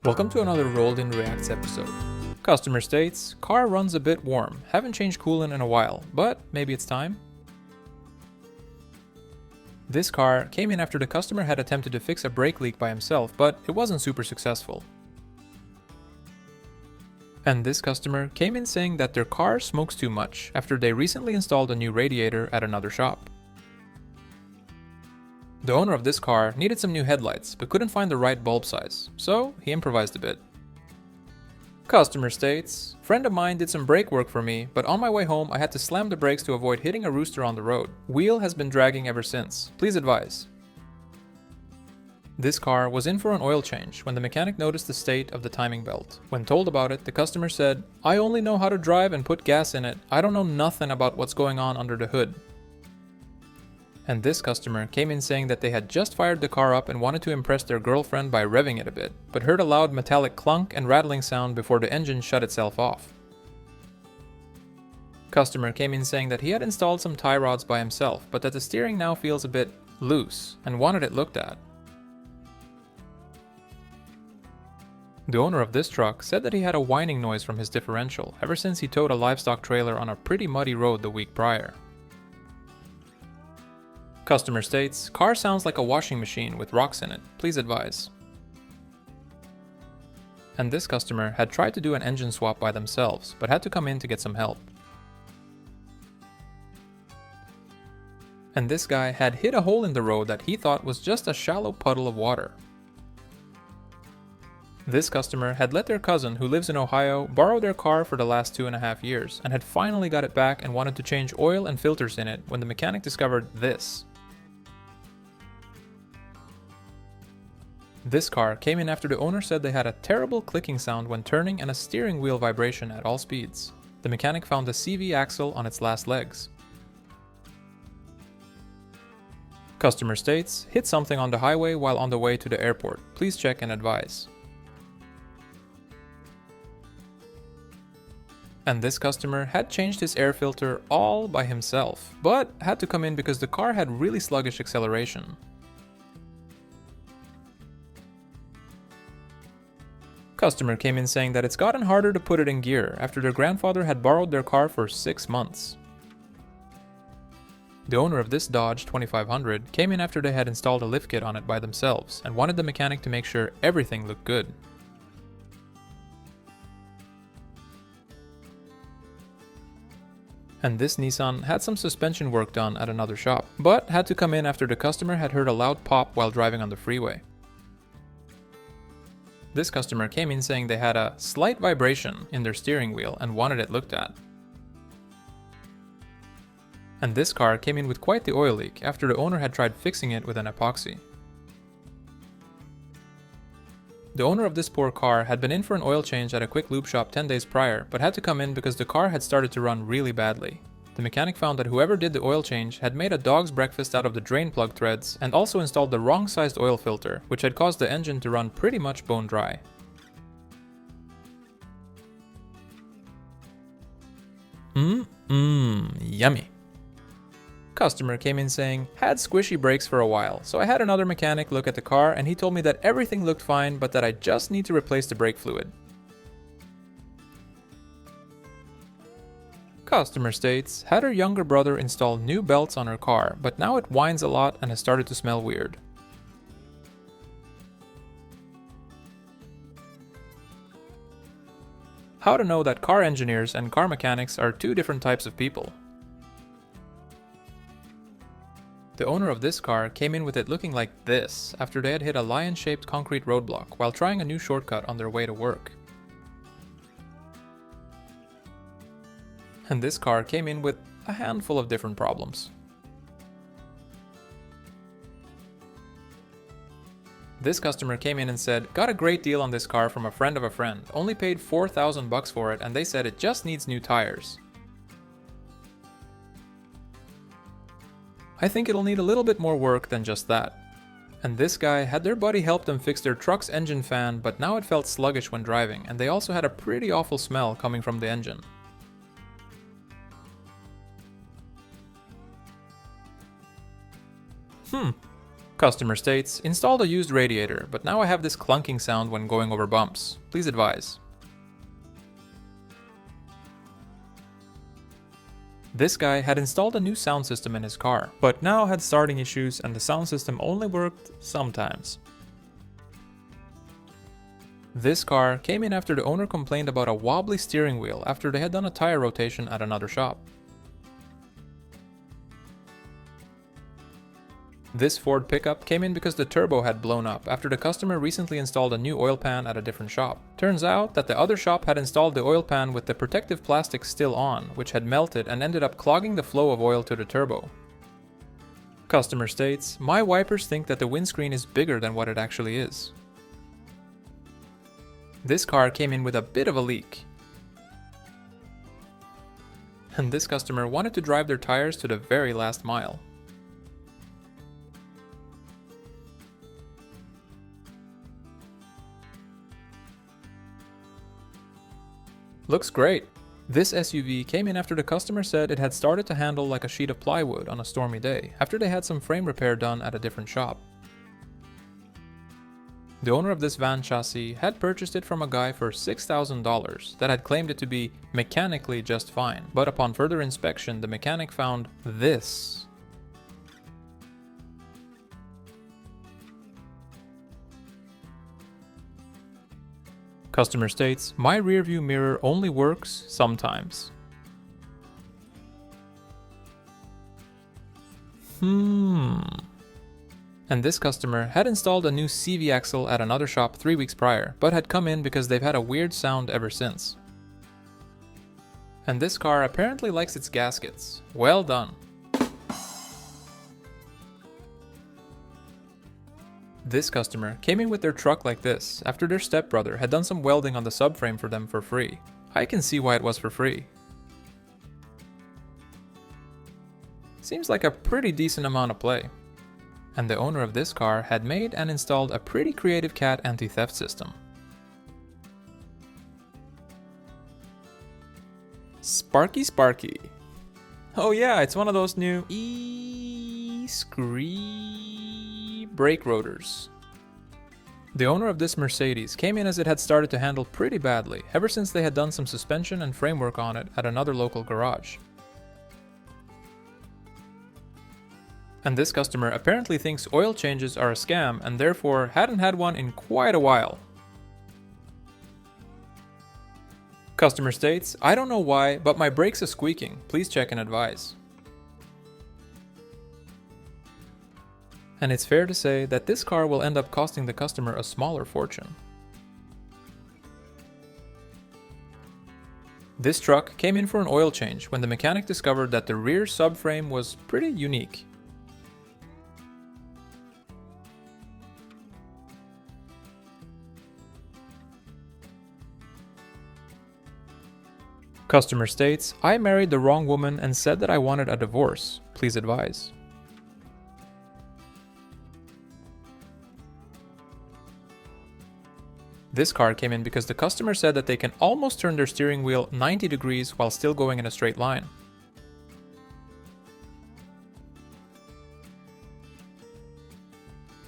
Welcome to another Rolled in Reacts episode. Customer states, car runs a bit warm, haven't changed coolant in a while, but maybe it's time? This car came in after the customer had attempted to fix a brake leak by himself, but it wasn't super successful. And this customer came in saying that their car smokes too much after they recently installed a new radiator at another shop. The owner of this car needed some new headlights, but couldn't find the right bulb size, so he improvised a bit. Customer states, friend of mine did some brake work for me, but on my way home I had to slam the brakes to avoid hitting a rooster on the road. Wheel has been dragging ever since. Please advise. This car was in for an oil change when the mechanic noticed the state of the timing belt. When told about it, the customer said, I only know how to drive and put gas in it. I don't know nothing about what's going on under the hood. And this customer came in saying that they had just fired the car up and wanted to impress their girlfriend by revving it a bit, but heard a loud metallic clunk and rattling sound before the engine shut itself off. Customer came in saying that he had installed some tie rods by himself, but that the steering now feels a bit loose and wanted it looked at. The owner of this truck said that he had a whining noise from his differential ever since he towed a livestock trailer on a pretty muddy road the week prior. Customer states, car sounds like a washing machine with rocks in it. Please advise. And this customer had tried to do an engine swap by themselves, but had to come in to get some help. And this guy had hit a hole in the road that he thought was just a shallow puddle of water. This customer had let their cousin, who lives in Ohio, borrow their car for the last 2.5 years, and had finally got it back and wanted to change oil and filters in it when the mechanic discovered this. This car came in after the owner said they had a terrible clicking sound when turning and a steering wheel vibration at all speeds. The mechanic found the CV axle on its last legs. Customer states, hit something on the highway while on the way to the airport. Please check and advise. And this customer had changed his air filter all by himself, but had to come in because the car had really sluggish acceleration. Customer came in saying that it's gotten harder to put it in gear after their grandfather had borrowed their car for 6 months. The owner of this Dodge 2500 came in after they had installed a lift kit on it by themselves and wanted the mechanic to make sure everything looked good. And this Nissan had some suspension work done at another shop, but had to come in after the customer had heard a loud pop while driving on the freeway. This customer came in saying they had a slight vibration in their steering wheel and wanted it looked at. And this car came in with quite the oil leak after the owner had tried fixing it with an epoxy. The owner of this poor car had been in for an oil change at a quick lube shop 10 days prior, but had to come in because the car had started to run really badly. The mechanic found that whoever did the oil change had made a dog's breakfast out of the drain plug threads and also installed the wrong sized oil filter, which had caused the engine to run pretty much bone dry. Yummy. Customer came in saying, had squishy brakes for a while, so I had another mechanic look at the car and he told me that everything looked fine but that I just need to replace the brake fluid. Customer states, had her younger brother install new belts on her car, but now it whines a lot and has started to smell weird. How to know that car engineers and car mechanics are two different types of people. The owner of this car came in with it looking like this after they had hit a lion-shaped concrete roadblock while trying a new shortcut on their way to work. And this car came in with a handful of different problems. This customer came in and said, got a great deal on this car from a friend of a friend, only paid $4,000 for it and they said it just needs new tires. I think it'll need a little bit more work than just that. And this guy had their buddy help them fix their truck's engine fan, but now it felt sluggish when driving and they also had a pretty awful smell coming from the engine. Customer states, installed a used radiator, but now I have this clunking sound when going over bumps. Please advise. This guy had installed a new sound system in his car, but now had starting issues and the sound system only worked sometimes. This car came in after the owner complained about a wobbly steering wheel after they had done a tire rotation at another shop. This Ford pickup came in because the turbo had blown up after the customer recently installed a new oil pan at a different shop. Turns out that the other shop had installed the oil pan with the protective plastic still on, which had melted and ended up clogging the flow of oil to the turbo. Customer states, my wipers think that the windscreen is bigger than what it actually is. This car came in with a bit of a leak. And this customer wanted to drive their tires to the very last mile. Looks great. This SUV came in after the customer said it had started to handle like a sheet of plywood on a stormy day, after they had some frame repair done at a different shop. The owner of this van chassis had purchased it from a guy for $6,000 that had claimed it to be mechanically just fine, but upon further inspection the mechanic found this. Customer states, my rearview mirror only works sometimes. And this customer had installed a new CV axle at another shop 3 weeks prior, but had come in because they've had a weird sound ever since. And this car apparently likes its gaskets. Well done. This customer came in with their truck like this after their stepbrother had done some welding on the subframe for them for free. I can see why it was for free. Seems like a pretty decent amount of play. And the owner of this car had made and installed a pretty creative cat anti-theft system. Sparky Sparky. Oh yeah, it's one of those new e-scree brake rotors. The owner of this Mercedes came in as it had started to handle pretty badly ever since they had done some suspension and framework on it at another local garage. And this customer apparently thinks oil changes are a scam and therefore hadn't had one in quite a while. Customer states, I don't know why, but my brakes are squeaking. Please check and advise. And it's fair to say that this car will end up costing the customer a smaller fortune. This truck came in for an oil change when the mechanic discovered that the rear subframe was pretty unique. Customer states, I married the wrong woman and said that I wanted a divorce. Please advise. This car came in because the customer said that they can almost turn their steering wheel 90 degrees while still going in a straight line.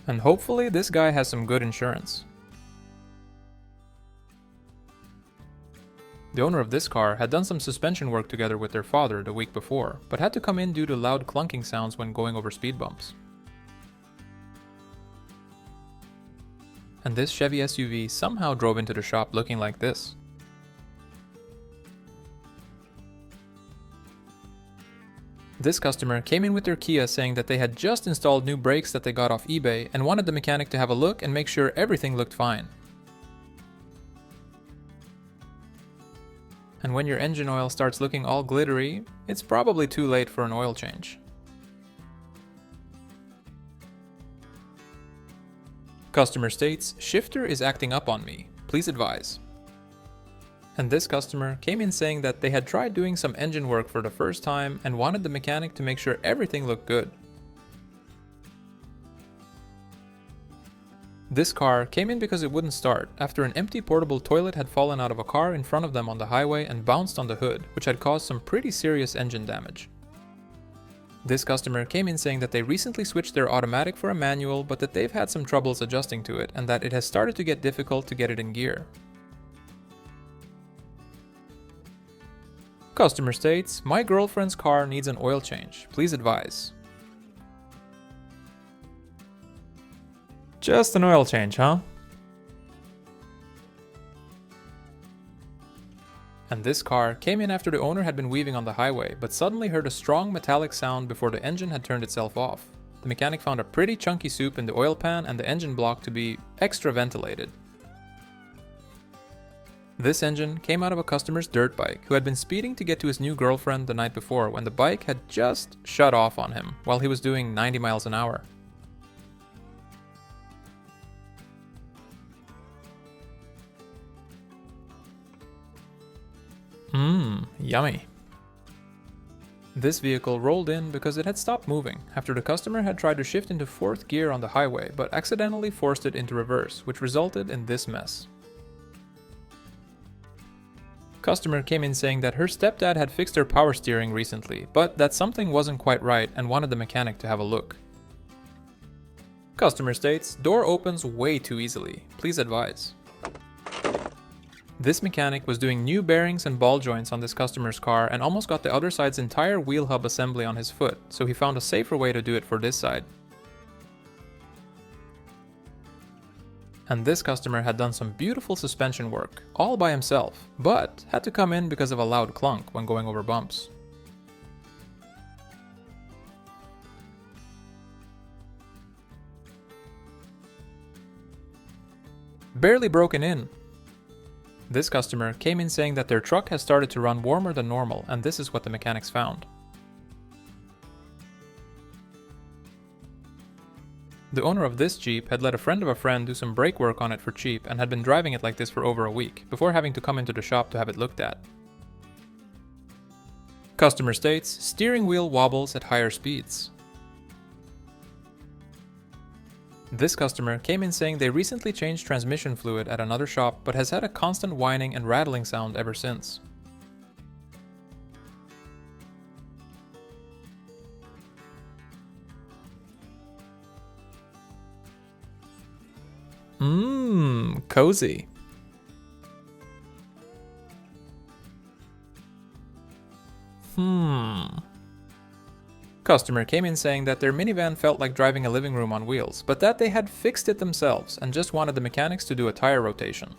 And hopefully this guy has some good insurance. The owner of this car had done some suspension work together with their father the week before, but had to come in due to loud clunking sounds when going over speed bumps. And this Chevy SUV somehow drove into the shop looking like this. This customer came in with their Kia saying that they had just installed new brakes that they got off eBay and wanted the mechanic to have a look and make sure everything looked fine. And when your engine oil starts looking all glittery, it's probably too late for an oil change. Customer states, shifter is acting up on me. Please advise. And this customer came in saying that they had tried doing some engine work for the first time and wanted the mechanic to make sure everything looked good. This car came in because it wouldn't start after an empty portable toilet had fallen out of a car in front of them on the highway and bounced on the hood, which had caused some pretty serious engine damage. This customer came in saying that they recently switched their automatic for a manual, but that they've had some troubles adjusting to it and that it has started to get difficult to get it in gear. Customer states, "My girlfriend's car needs an oil change. Please advise." Just an oil change, huh? And this car came in after the owner had been weaving on the highway, but suddenly heard a strong metallic sound before the engine had turned itself off. The mechanic found a pretty chunky soup in the oil pan and the engine block to be extra ventilated. This engine came out of a customer's dirt bike who had been speeding to get to his new girlfriend the night before when the bike had just shut off on him while he was doing 90 miles an hour. Yummy. This vehicle rolled in because it had stopped moving after the customer had tried to shift into 4th gear on the highway but accidentally forced it into reverse, which resulted in this mess. Customer came in saying that her stepdad had fixed her power steering recently, but that something wasn't quite right and wanted the mechanic to have a look. Customer states, "Door opens way too easily. Please advise." This mechanic was doing new bearings and ball joints on this customer's car and almost got the other side's entire wheel hub assembly on his foot, so he found a safer way to do it for this side. And this customer had done some beautiful suspension work, all by himself, but had to come in because of a loud clunk when going over bumps. Barely broken in. This customer came in saying that their truck has started to run warmer than normal, and this is what the mechanics found. The owner of this Jeep had let a friend of a friend do some brake work on it for cheap and had been driving it like this for over a week, before having to come into the shop to have it looked at. Customer states, "Steering wheel wobbles at higher speeds." This customer came in saying they recently changed transmission fluid at another shop but has had a constant whining and rattling sound ever since. Cozy. Customer came in saying that their minivan felt like driving a living room on wheels, but that they had fixed it themselves and just wanted the mechanics to do a tire rotation.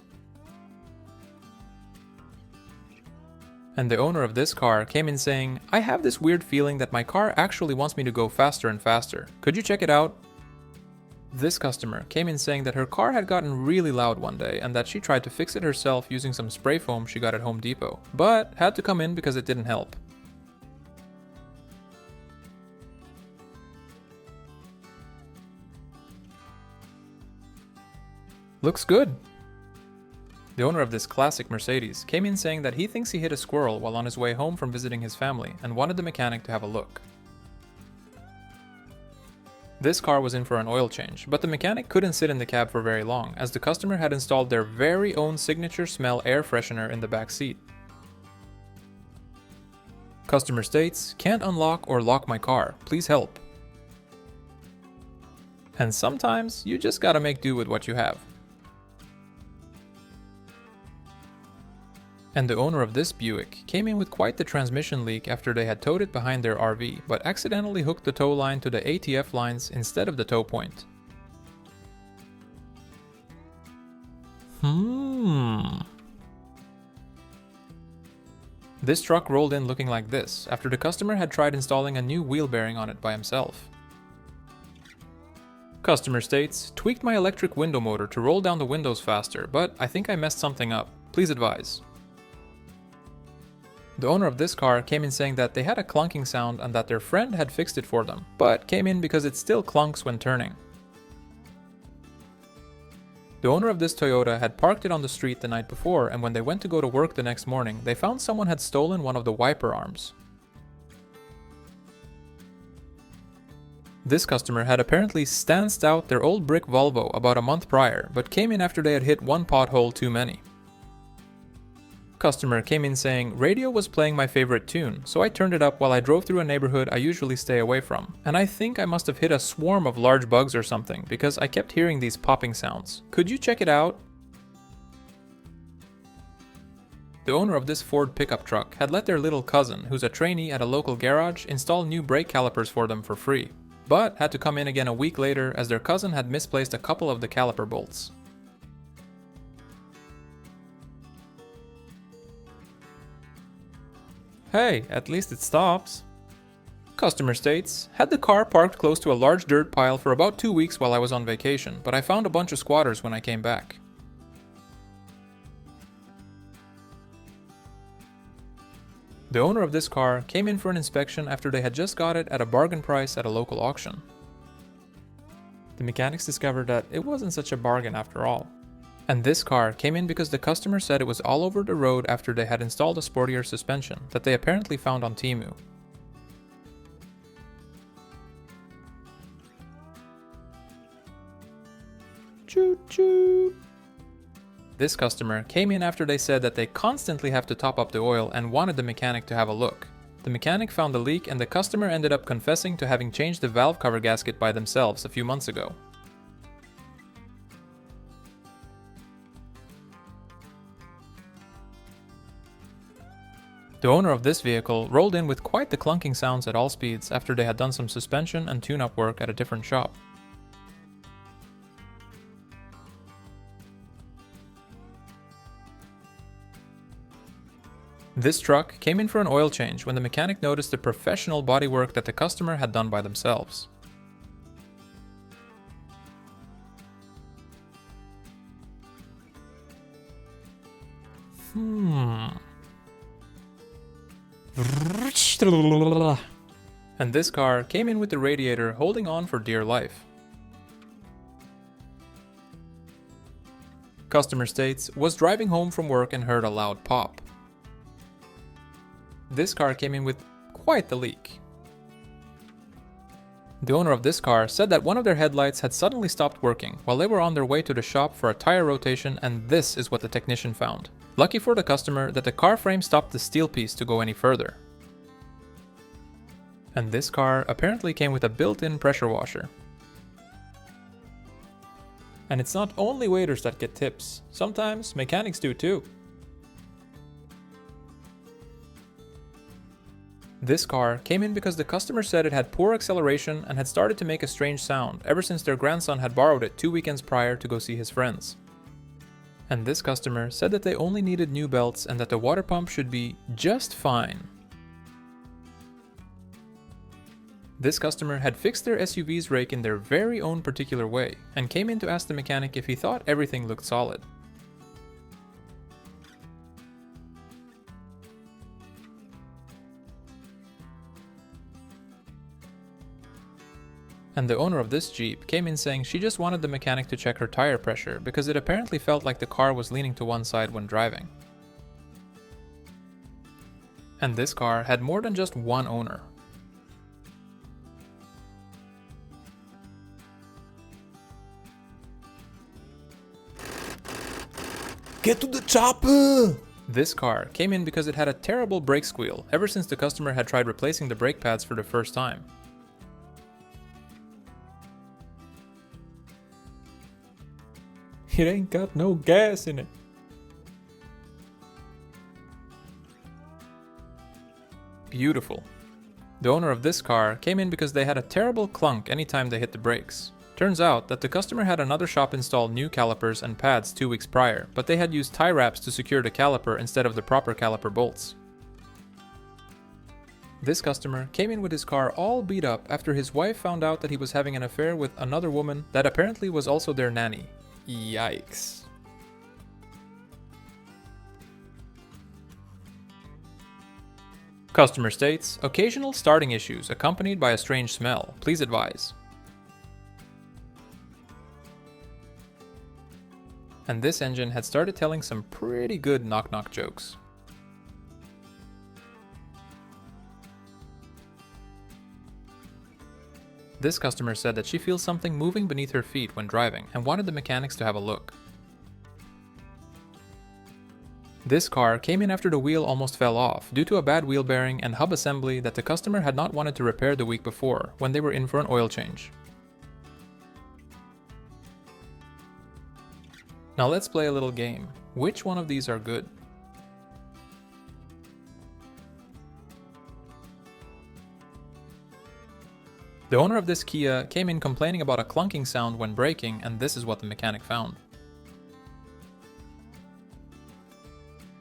And the owner of this car came in saying, "I have this weird feeling that my car actually wants me to go faster and faster. Could you check it out?" This customer came in saying that her car had gotten really loud one day and that she tried to fix it herself using some spray foam she got at Home Depot, but had to come in because it didn't help. Looks good. The owner of this classic Mercedes came in saying that he thinks he hit a squirrel while on his way home from visiting his family and wanted the mechanic to have a look. This car was in for an oil change, but the mechanic couldn't sit in the cab for very long as the customer had installed their very own signature smell air freshener in the back seat. Customer states, "Can't unlock or lock my car. Please help." And sometimes you just gotta make do with what you have. And the owner of this Buick came in with quite the transmission leak after they had towed it behind their RV, but accidentally hooked the tow line to the ATF lines instead of the tow point. This truck rolled in looking like this after the customer had tried installing a new wheel bearing on it by himself. Customer states, "Tweaked my electric window motor to roll down the windows faster, but I think I messed something up. Please advise." The owner of this car came in saying that they had a clunking sound and that their friend had fixed it for them, but came in because it still clunks when turning. The owner of this Toyota had parked it on the street the night before, and when they went to go to work the next morning, they found someone had stolen one of the wiper arms. This customer had apparently stanced out their old brick Volvo about a month prior, but came in after they had hit one pothole too many. Customer came in saying, radio was playing my favorite tune, so I turned it up while I drove through a neighborhood I usually stay away from. And I think I must have hit a swarm of large bugs or something, because I kept hearing these popping sounds. Could you check it out? The owner of this Ford pickup truck had let their little cousin, who's a trainee at a local garage, install new brake calipers for them for free, but had to come in again a week later as their cousin had misplaced a couple of the caliper bolts. Hey, at least it stops. Customer states, had the car parked close to a large dirt pile for about 2 weeks while I was on vacation, but I found a bunch of squatters when I came back. The owner of this car came in for an inspection after they had just got it at a bargain price at a local auction. The mechanics discovered that it wasn't such a bargain after all. And this car came in because the customer said it was all over the road after they had installed a sportier suspension that they apparently found on Temu. Choo choo! This customer came in after they said that they constantly have to top up the oil and wanted the mechanic to have a look. The mechanic found the leak and the customer ended up confessing to having changed the valve cover gasket by themselves a few months ago. The owner of this vehicle rolled in with quite the clunking sounds at all speeds after they had done some suspension and tune-up work at a different shop. This truck came in for an oil change when the mechanic noticed the professional bodywork that the customer had done by themselves. And this car came in with the radiator holding on for dear life. Customer states, was driving home from work and heard a loud pop. This car came in with quite the leak. The owner of this car said that one of their headlights had suddenly stopped working while they were on their way to the shop for a tire rotation, and this is what the technician found. Lucky for the customer that the car frame stopped the steel piece to go any further. And this car apparently came with a built-in pressure washer. And it's not only waiters that get tips, sometimes mechanics do too. This car came in because the customer said it had poor acceleration and had started to make a strange sound ever since their grandson had borrowed it 2 weekends prior to go see his friends. And this customer said that they only needed new belts and that the water pump should be just fine. This customer had fixed their SUV's rake in their very own particular way and came in to ask the mechanic if he thought everything looked solid. And the owner of this Jeep came in saying she just wanted the mechanic to check her tire pressure because it apparently felt like the car was leaning to one side when driving. And this car had more than just one owner. Get to the chopper! This car came in because it had a terrible brake squeal ever since the customer had tried replacing the brake pads for the first time. It ain't got no gas in it. Beautiful. The owner of this car came in because they had a terrible clunk anytime they hit the brakes. Turns out that the customer had another shop install new calipers and pads 2 weeks prior, but they had used tie wraps to secure the caliper instead of the proper caliper bolts. This customer came in with his car all beat up after his wife found out that he was having an affair with another woman that apparently was also their nanny. Yikes. Customer states, occasional starting issues accompanied by a strange smell. Please advise. And this engine had started telling some pretty good knock-knock jokes. This customer said that she feels something moving beneath her feet when driving and wanted the mechanics to have a look. This car came in after the wheel almost fell off due to a bad wheel bearing and hub assembly that the customer had not wanted to repair the week before when they were in for an oil change. Now let's play a little game. Which one of these are good? The owner of this Kia came in complaining about a clunking sound when braking, and this is what the mechanic found.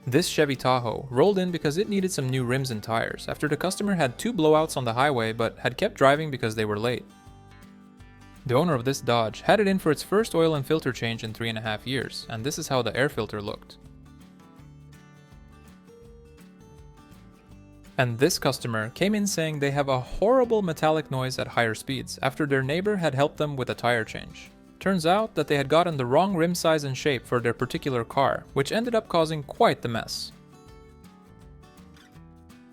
This Chevy Tahoe rolled in because it needed some new rims and tires after the customer had 2 blowouts on the highway but had kept driving because they were late. The owner of this Dodge had it in for its first oil and filter change in 3.5 years, and this is how the air filter looked. And this customer came in saying they have a horrible metallic noise at higher speeds after their neighbor had helped them with a tire change. Turns out that they had gotten the wrong rim size and shape for their particular car, which ended up causing quite the mess.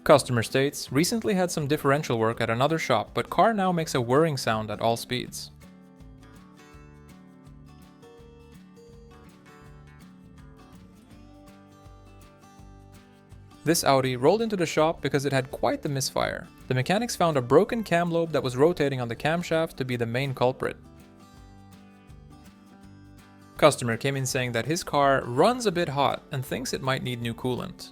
Customerstates recently had some differential work at another shop, but car now makes a whirring sound at all speeds. This Audi rolled into the shop because it had quite the misfire. The mechanics found a broken cam lobe that was rotating on the camshaft to be the main culprit. Customer came in saying that his car runs a bit hot and thinks it might need new coolant.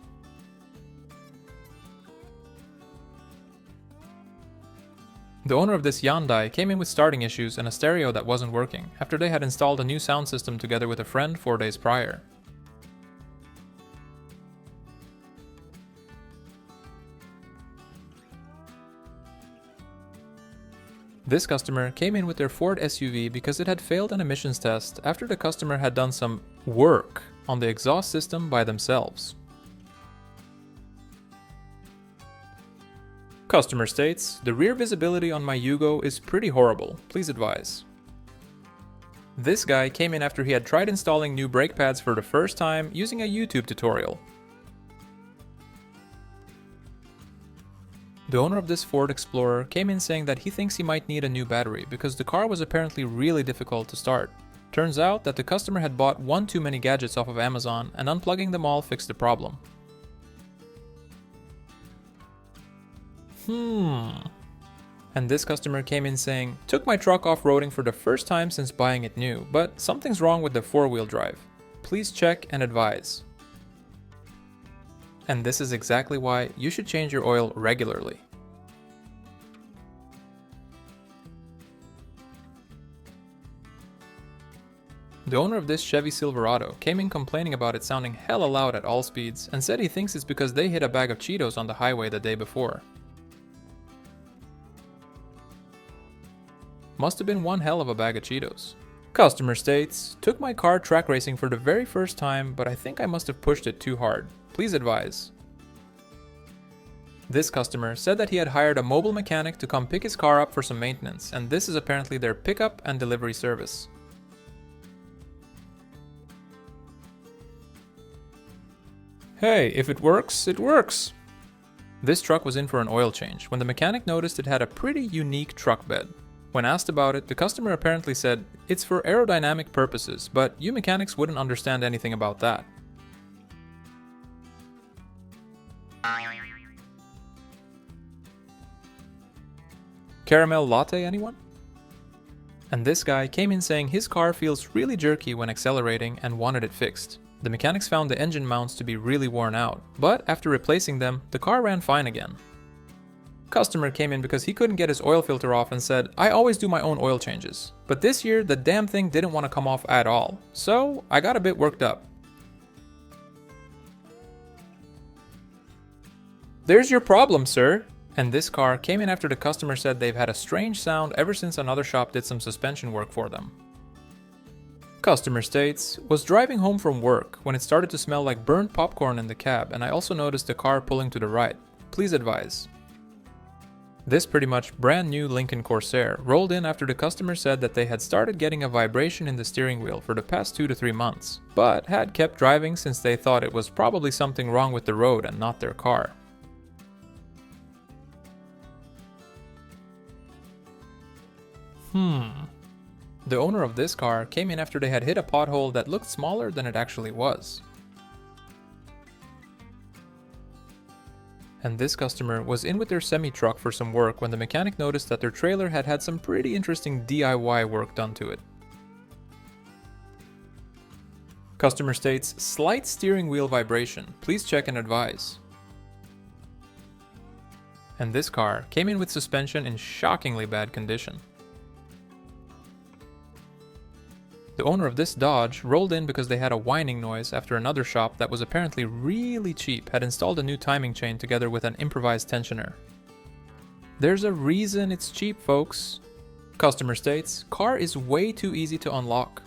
The owner of this Hyundai came in with starting issues and a stereo that wasn't working after they had installed a new sound system together with a friend 4 days prior. This customer came in with their Ford SUV because it had failed an emissions test after the customer had done some work on the exhaust system by themselves. Customer states, the rear visibility on my Yugo is pretty horrible, please advise. This guy came in after he had tried installing new brake pads for the first time using a YouTube tutorial. The owner of this Ford Explorer came in saying that he thinks he might need a new battery because the car was apparently really difficult to start. Turns out that the customer had bought one too many gadgets off of Amazon and unplugging them all fixed the problem. And this customer came in saying, took my truck off-roading for the first time since buying it new, but something's wrong with the 4-wheel drive. Please check and advise. And this is exactly why you should change your oil regularly. The owner of this Chevy Silverado came in complaining about it sounding hella loud at all speeds and said he thinks it's because they hit a bag of Cheetos on the highway the day before. Must have been one hell of a bag of Cheetos. Customer states, took my car track racing for the very first time, but I think I must have pushed it too hard. Please advise. This customer said that he had hired a mobile mechanic to come pick his car up for some maintenance, and this is apparently their pickup and delivery service. Hey, if it works, it works! This truck was in for an oil change when the mechanic noticed it had a pretty unique truck bed. When asked about it, the customer apparently said, it's for aerodynamic purposes, but you mechanics wouldn't understand anything about that. Caramel latte, anyone? And this guy came in saying his car feels really jerky when accelerating and wanted it fixed. The mechanics found the engine mounts to be really worn out, but after replacing them, the car ran fine again. Customer came in because he couldn't get his oil filter off and said, I always do my own oil changes, but this year the damn thing didn't want to come off at all, so I got a bit worked up. There's your problem, sir. And this car came in after the customer said they've had a strange sound ever since another shop did some suspension work for them. Customer states, was driving home from work when it started to smell like burnt popcorn in the cab, and I also noticed the car pulling to the right. Please advise. This pretty much brand new Lincoln Corsair rolled in after the customer said that they had started getting a vibration in the steering wheel for the past 2 to 3 months, but had kept driving since they thought it was probably something wrong with the road and not their car. The owner of this car came in after they had hit a pothole that looked smaller than it actually was. And this customer was in with their semi-truck for some work when the mechanic noticed that their trailer had had some pretty interesting DIY work done to it. Customer states, slight steering wheel vibration, please check and advise. And this car came in with suspension in shockingly bad condition. The owner of this Dodge rolled in because they had a whining noise after another shop that was apparently really cheap had installed a new timing chain together with an improvised tensioner. There's a reason it's cheap, folks. Customer states, car is way too easy to unlock.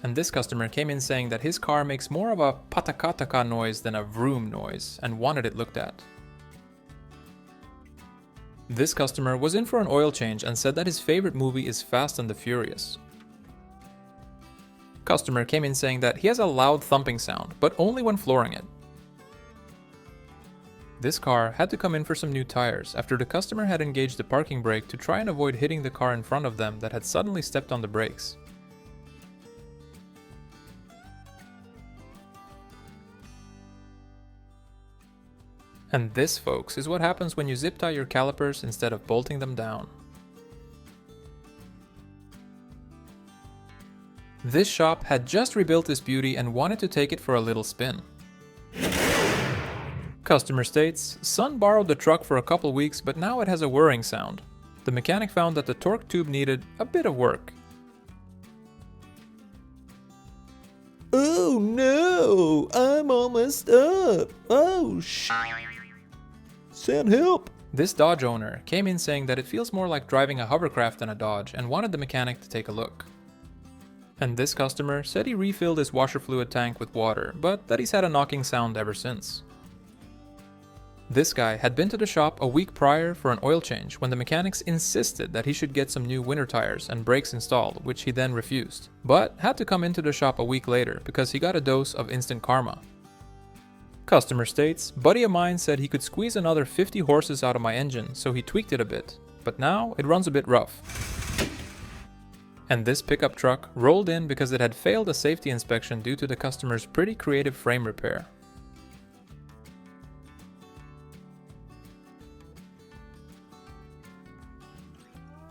And this customer came in saying that his car makes more of a patakataka noise than a vroom noise and wanted it looked at. This customer was in for an oil change and said that his favorite movie is Fast and the Furious. Customer came in saying that he has a loud thumping sound, but only when flooring it. This car had to come in for some new tires after the customer had engaged the parking brake to try and avoid hitting the car in front of them that had suddenly stepped on the brakes. And this, folks, is what happens when you zip tie your calipers instead of bolting them down. This shop had just rebuilt this beauty and wanted to take it for a little spin. Customer states, son borrowed the truck for a couple weeks, but now it has a whirring sound. The mechanic found that the torque tube needed a bit of work. Oh no, I'm almost up. Oh send help. This Dodge owner came in saying that it feels more like driving a hovercraft than a Dodge and wanted the mechanic to take a look. And this customer said he refilled his washer fluid tank with water, but that he's had a knocking sound ever since. This guy had been to the shop a week prior for an oil change when the mechanics insisted that he should get some new winter tires and brakes installed, which he then refused, but had to come into the shop a week later because he got a dose of instant karma. Customer states, buddy of mine said he could squeeze another 50 horses out of my engine, so he tweaked it a bit, but now it runs a bit rough. And this pickup truck rolled in because it had failed a safety inspection due to the customer's pretty creative frame repair.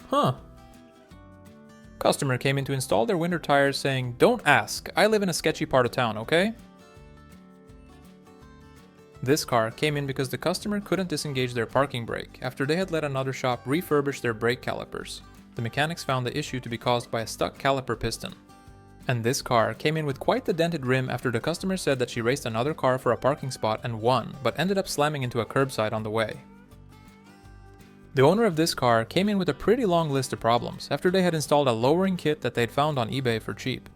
Huh. Customer came in to install their winter tires saying, don't ask, I live in a sketchy part of town, okay? This car came in because the customer couldn't disengage their parking brake after they had let another shop refurbish their brake calipers. The mechanics found the issue to be caused by a stuck caliper piston. And this car came in with quite the dented rim after the customer said that she raced another car for a parking spot and won, but ended up slamming into a curbside on the way. The owner of this car came in with a pretty long list of problems after they had installed a lowering kit that they'd found on eBay for cheap.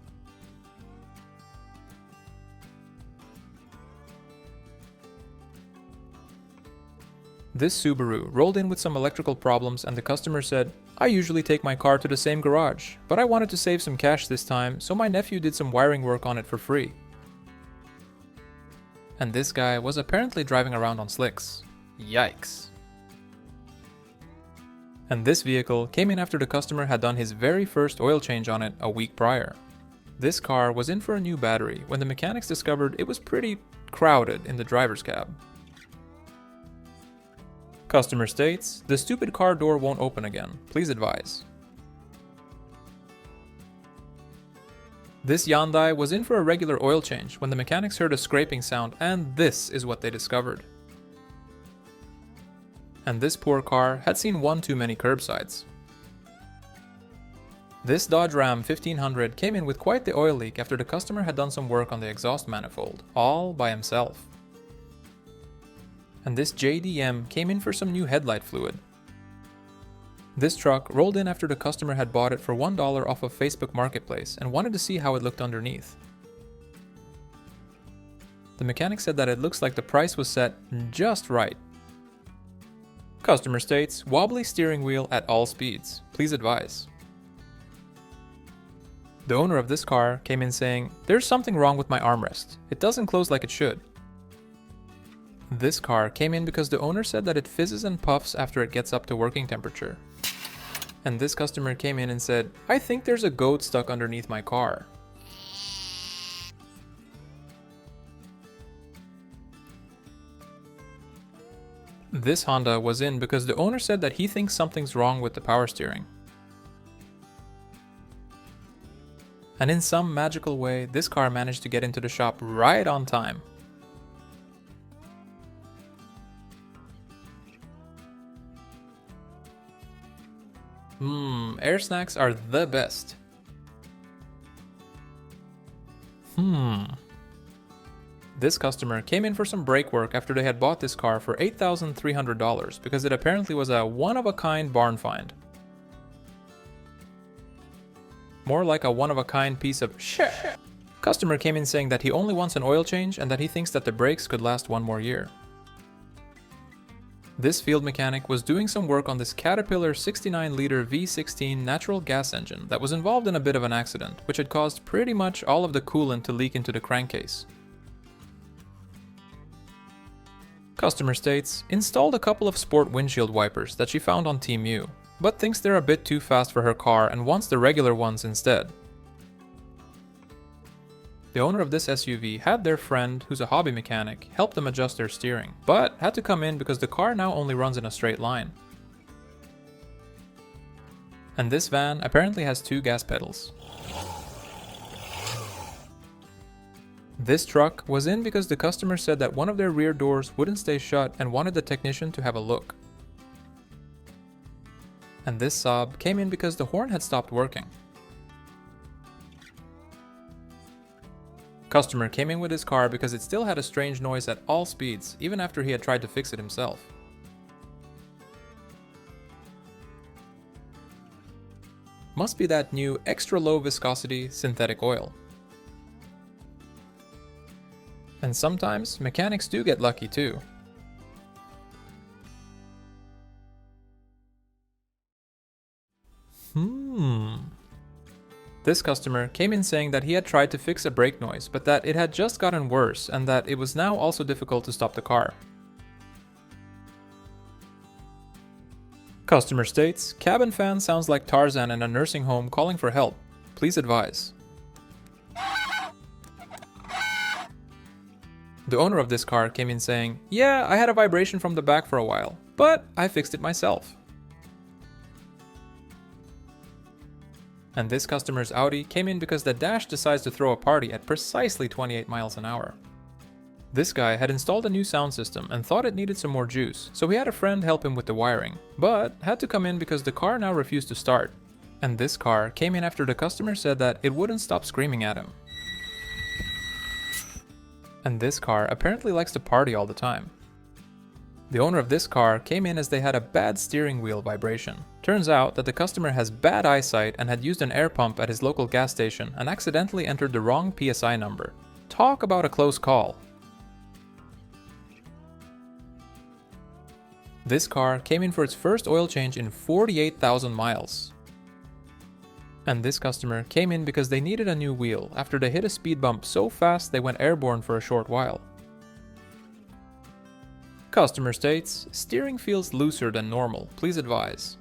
This Subaru rolled in with some electrical problems and the customer said, I usually take my car to the same garage, but I wanted to save some cash this time, so my nephew did some wiring work on it for free. And this guy was apparently driving around on slicks. Yikes. And this vehicle came in after the customer had done his very first oil change on it a week prior. This car was in for a new battery when the mechanics discovered it was pretty crowded in the driver's cab. Customer states, the stupid car door won't open again, please advise. This Hyundai was in for a regular oil change when the mechanics heard a scraping sound, and this is what they discovered. And this poor car had seen one too many curbsides. This Dodge Ram 1500 came in with quite the oil leak after the customer had done some work on the exhaust manifold, all by himself. And this JDM came in for some new headlight fluid. This truck rolled in after the customer had bought it for $1 off of Facebook Marketplace and wanted to see how it looked underneath. The mechanic said that it looks like the price was set just right. Customer states, wobbly steering wheel at all speeds, please advise. The owner of this car came in saying, there's something wrong with my armrest, it doesn't close like it should. This car came in because the owner said that it fizzes and puffs after it gets up to working temperature. And this customer came in and said, I think there's a goat stuck underneath my car. This Honda was in because the owner said that he thinks something's wrong with the power steering. And in some magical way, this car managed to get into the shop right on time. Air snacks are the best. This customer came in for some brake work after they had bought this car for $8,300 because it apparently was a one-of-a-kind barn find. More like a one-of-a-kind piece of shit. Customer came in saying that he only wants an oil change and that he thinks that the brakes could last one more year. This field mechanic was doing some work on this Caterpillar 69-liter V16 natural gas engine that was involved in a bit of an accident, which had caused pretty much all of the coolant to leak into the crankcase. Customer states, installed a couple of sport windshield wipers that she found on Temu, but thinks they're a bit too fast for her car and wants the regular ones instead. The owner of this SUV had their friend, who's a hobby mechanic, help them adjust their steering, but had to come in because the car now only runs in a straight line. And this van apparently has 2 gas pedals. This truck was in because the customer said that one of their rear doors wouldn't stay shut and wanted the technician to have a look. And this Saab came in because the horn had stopped working. Customer came in with his car because it still had a strange noise at all speeds, even after he had tried to fix it himself. Must be that new extra low viscosity synthetic oil. And sometimes mechanics do get lucky too. This customer came in saying that he had tried to fix a brake noise, but that it had just gotten worse and that it was now also difficult to stop the car. Customer states, cabin fan sounds like Tarzan in a nursing home calling for help. Please advise. The owner of this car came in saying, yeah, I had a vibration from the back for a while, but I fixed it myself. And this customer's Audi came in because the dash decides to throw a party at precisely 28 miles an hour. This guy had installed a new sound system and thought it needed some more juice, so he had a friend help him with the wiring, but had to come in because the car now refused to start. And this car came in after the customer said that it wouldn't stop screaming at him. And this car apparently likes to party all the time. The owner of this car came in as they had a bad steering wheel vibration. Turns out that the customer has bad eyesight and had used an air pump at his local gas station and accidentally entered the wrong PSI number. Talk about a close call. This car came in for its first oil change in 48,000 miles. And this customer came in because they needed a new wheel after they hit a speed bump so fast they went airborne for a short while. Customer states, steering feels looser than normal, please advise.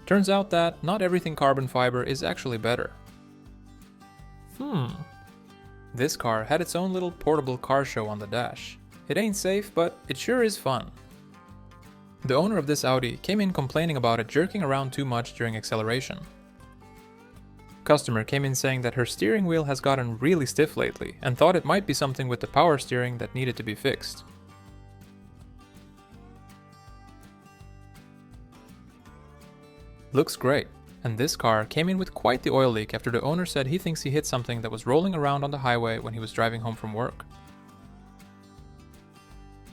Turns out that not everything carbon fiber is actually better. This car had its own little portable car show on the dash. It ain't safe, but it sure is fun. The owner of this Audi came in complaining about it jerking around too much during acceleration. Customer came in saying that her steering wheel has gotten really stiff lately and thought it might be something with the power steering that needed to be fixed. Looks great, and this car came in with quite the oil leak after the owner said he thinks he hit something that was rolling around on the highway when he was driving home from work.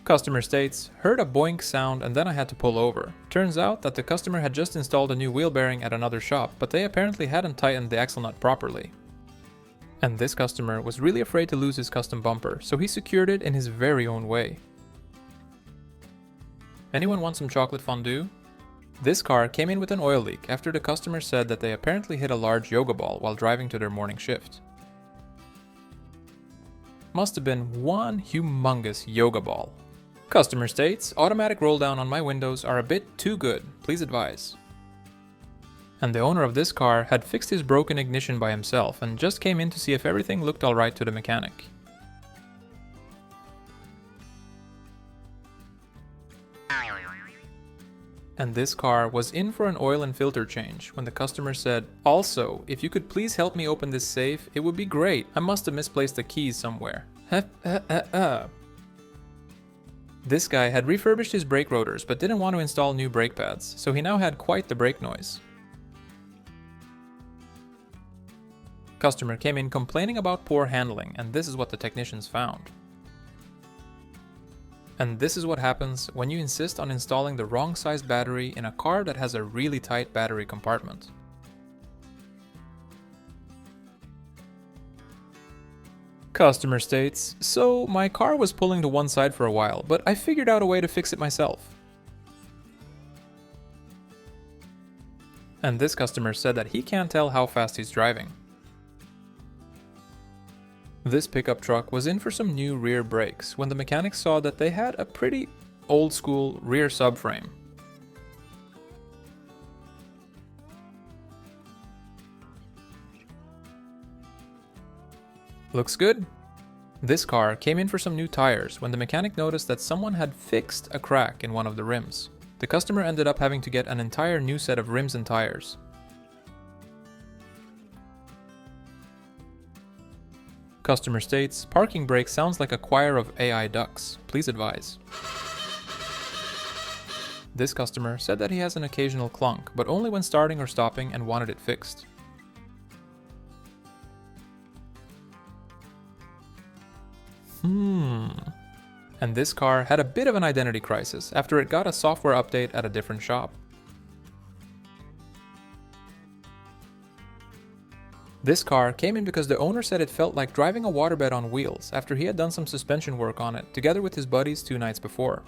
Customer states, heard a boink sound and then I had to pull over. Turns out that the customer had just installed a new wheel bearing at another shop, but they apparently hadn't tightened the axle nut properly. And this customer was really afraid to lose his custom bumper, so he secured it in his very own way. Anyone want some chocolate fondue? This car came in with an oil leak after the customer said that they apparently hit a large yoga ball while driving to their morning shift. Must have been one humongous yoga ball. Customer states, automatic roll down on my windows are a bit too good, please advise. And the owner of this car had fixed his broken ignition by himself and just came in to see if everything looked alright to the mechanic. And this car was in for an oil and filter change when the customer said, "Also, if you could please help me open this safe, it would be great. I must have misplaced the keys somewhere." This guy had refurbished his brake rotors but didn't want to install new brake pads, so he now had quite the brake noise. Customer came in complaining about poor handling, and this is what the technicians found. And this is what happens when you insist on installing the wrong sized battery in a car that has a really tight battery compartment. Customer states, "So my car was pulling to one side for a while, but I figured out a way to fix it myself." And this customer said that he can't tell how fast he's driving. This pickup truck was in for some new rear brakes when the mechanics saw that they had a pretty old school rear subframe. Looks good. This car came in for some new tires when the mechanic noticed that someone had fixed a crack in one of the rims. The customer ended up having to get an entire new set of rims and tires. Customer states, "Parking brake sounds like a choir of AI ducks. Please advise." This customer said that he has an occasional clunk, but only when starting or stopping, and wanted it fixed. And this car had a bit of an identity crisis after it got a software update at a different shop. This car came in because the owner said it felt like driving a waterbed on wheels after he had done some suspension work on it together with his buddies 2 nights before.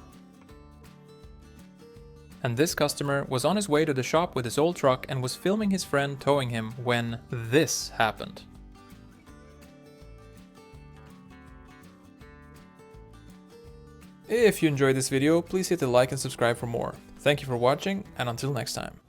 And this customer was on his way to the shop with his old truck and was filming his friend towing him when this happened. If you enjoyed this video, please hit the like and subscribe for more. Thank you for watching, and until next time.